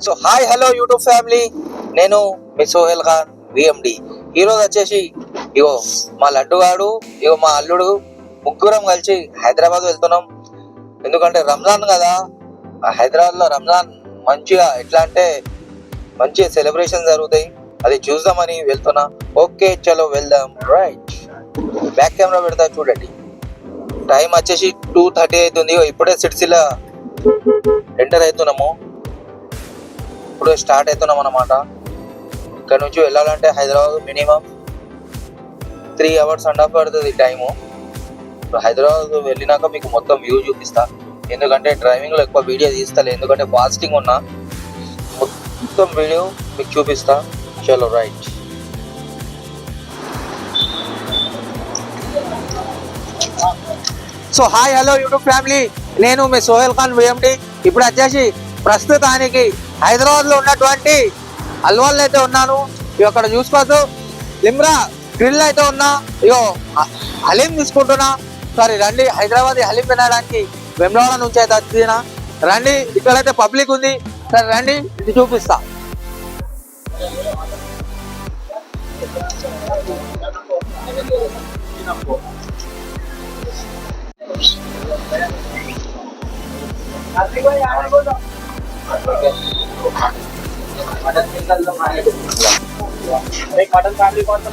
So hi hello YouTube family, నేను మీ Sohel Khan VMD. ఈరోజు వచ్చేసి ఇగో మా లడ్డుగాడు, ఇగో మా అల్లుడు ముగ్గురం కలిసి హైదరాబాద్ వెళ్తున్నాం. ఎందుకంటే రంజాన్ కదా, హైదరాబాద్లో రంజాన్ మంచిగా ఎట్లా అంటే మంచిగా సెలబ్రేషన్ జరుగుతాయి, అది చూద్దామని వెళ్తున్నా. ఓకే చలో వెళ్దాం. రైట్, బ్యాక్ కెమెరా పెడతా చూడండి. టైం వచ్చేసి 2:30 అవుతుంది. ఇప్పుడే సిడ్సిలో ఎంటర్ అవుతున్నాము, ఇప్పుడు స్టార్ట్ అవుతున్నాం అన్నమాట. ఇక్కడ నుంచి వెళ్ళాలంటే Hyderabad minimum 3 hours and half పడుతుంది టైము. ఇప్పుడు హైదరాబాద్ వెళ్ళినాక మీకు మొత్తం వ్యూ చూపిస్తా, ఎందుకంటే డ్రైవింగ్లో ఎక్కువ వీడియో తీస్తాను, ఎందుకంటే ఫాస్టింగ్ ఉన్నా. మొత్తం వీడియో మీకు చూపిస్తా. చలో right. So hi hello YouTube family, నేను మీ సోహెల్ ఖాన్ విఎండి. ఇప్పుడు వచ్చేసి ప్రస్తుతానికి హైదరాబాద్లో ఉన్నటువంటి అల్వాల్ అయితే ఉన్నాను. ఇక అక్కడ చూసుకోవచ్చు లిమ్రా గ్రిల్ అయితే ఉన్నా. ఇగో హలీం తీసుకుంటున్నా. సారీ రండి, హైదరాబాద్ హలీం తినడానికి వెమ్లవాడ నుంచి అయితే వచ్చిన. రండి, ఇక్కడైతే పబ్లిక్ ఉంది. సరే రండి, ఇది చూపిస్తా.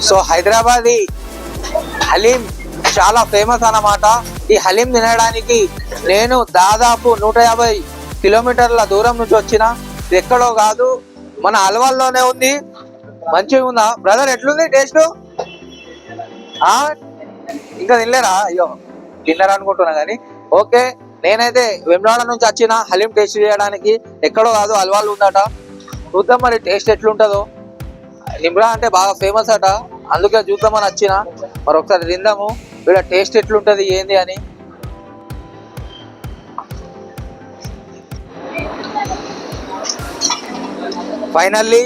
సో హైదరాబాద్ హలీం చాలా ఫేమస్ అన్నమాట. ఈ హలీం తినడానికి నేను దాదాపు 150 కిలోమీటర్ల దూరం నుంచి వచ్చిన. ఇది ఎక్కడో కాదు, మన అల్వాల్లోనే ఉంది. మంచిగా ఉందా బ్రదర్? ఎట్లుంది టేస్ట్? ఇంకా తినలేరా? అయ్యో తిన్నారా అనుకుంటున్నా కానీ. ఓకే, నేనైతే వెమ్లవాడ నుంచి వచ్చిన హలీం టేస్ట్ చేయడానికి. ఎక్కడో కాదు, అల్వాల్ ఉందట. చూద్దాం మరి టేస్ట్ ఎట్లుంటుందో. నిమ్రా అంటే బాగా ఫేమస్ అట, అందుకే చూద్దామని వచ్చిన. మరి ఒకసారి తిందాము, వీళ్ళ టేస్ట్ ఎట్లుంటుంది ఏంది అని. ఫైనల్లీ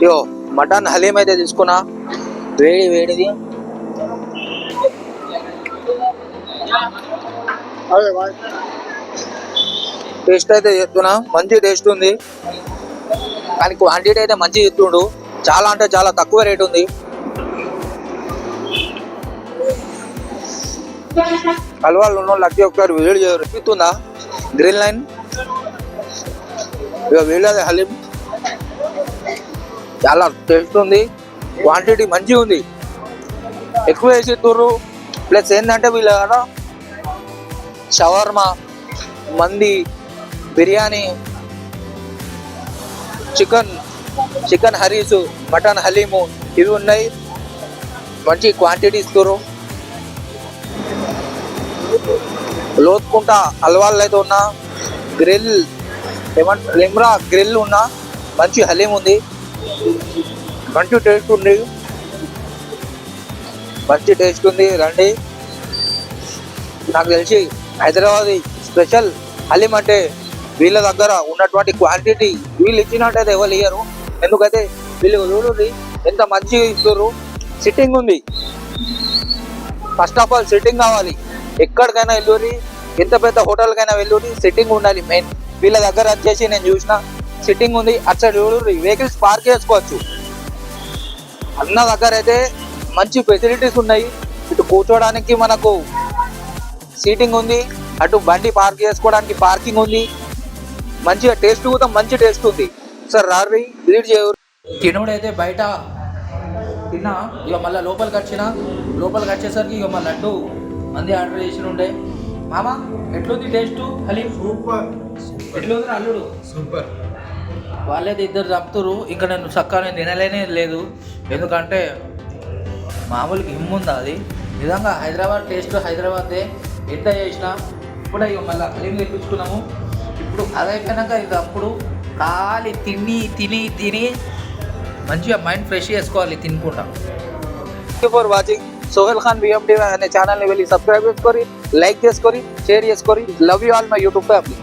యో మటన్ హలీం అయితే తీసుకున్నా, వేడి వేడిది. టేస్ట్ అయితే చెప్తున్నా, మంచి టేస్ట్ ఉంది. కానీ క్వాంటిటీ అయితే మంచిగా ఇస్తుండు. చాలా అంటే చాలా తక్కువ రేట్ ఉంది. అల్వాల్ ఉన్న లక్కీ ఒకసారి వీడియో చెప్తుందా గ్రీన్ లైన్. ఇక వీళ్ళది హలీం చాలా టేస్ట్ ఉంది, క్వాంటిటీ మంచిగా ఉంది, ఎక్కువ వేసి ఇస్తుర్రు. ప్లస్ ఏంటంటే వీళ్ళ షవర్మా, మంది, బిర్యానీ, చికెన్ హరీసు, మటన్ హలీము ఇవి ఉన్నాయి. మంచి క్వాంటిటీ ఇస్తారు. లోతుకుంటా అల్వాల్ అయితే ఉన్నా, గ్రిల్ ఏమంటారు లిమ్రా గ్రిల్ ఉన్నా, మంచి హలీం ఉంది, మంచి టేస్ట్ ఉంది, మంచి టేస్ట్ ఉంది. రండి, నాకు తెలిసి హైదరాబాద్ స్పెషల్ హలీం అంటే వీళ్ళ దగ్గర ఉన్నటువంటి క్వాంటిటీ వీళ్ళు ఇచ్చినట్టయితే ఎవరు ఇయ్యరు. ఎందుకైతే వీళ్ళు చూడండి ఎంత మంచిగా ఇస్తారు. సిట్టింగ్ ఉంది. ఫస్ట్ ఆఫ్ ఆల్ సిట్టింగ్ కావాలి. ఎక్కడికైనా వెళ్ళూరి, ఎంత పెద్ద హోటల్కైనా వెళ్ళూరి, సిట్టింగ్ ఉండాలి మెయిన్. వీళ్ళ దగ్గర వచ్చేసి నేను చూసిన సిట్టింగ్ ఉంది. అటు సైడ్ చూడండి వెహికల్స్ పార్క్ చేసుకోవచ్చు. అన్న దగ్గర అయితే మంచి ఫెసిలిటీస్ ఉన్నాయి. ఇటు కూర్చోడానికి మనకు సీటింగ్ ఉంది, అటు బండి పార్క్ చేసుకోవడానికి పార్కింగ్ ఉంది. మంచిగా టేస్ట్ కూడా మంచి టేస్ట్ ఉంది. సార్ రారి విజిట్ చేయరు. తినుడైతే బయట తిన్నా. ఇక మళ్ళీ లోపలికి వచ్చేసరికి ఇక మా లడ్డు మంది ఆర్డర్ చేసి ఉండే. మామ ఎట్లుంది టేస్ట్ హలీం? సూపర్. ఎట్లుంది అల్లుడు? సూపర్. వాళ్ళైతే ఇద్దరు చెప్తారు, ఇంకా నేను చక్కగా తినలేనే లేదు. ఎందుకంటే మామూలుగా హిమ్ముందా అది. నిజంగా హైదరాబాద్ టేస్ట్ హైదరాబాదే ఎంత చేసినా. ఇప్పుడు ఇక మళ్ళీ హలీం తెప్పించుకున్నాము. ఇప్పుడు అదైపోయినాక ఇక అప్పుడు ఖాళీ తిని మంచిగా మైండ్ ఫ్రెష్ చేసుకోవాలి తినుకుంటా. Thank you for watching. Sohel Khan VMD అనే ఛానల్ని వెళ్ళి సబ్స్క్రైబ్ చేసుకొని, లైక్ చేసుకొని, షేర్ చేసుకొని. Love you all my YouTube family.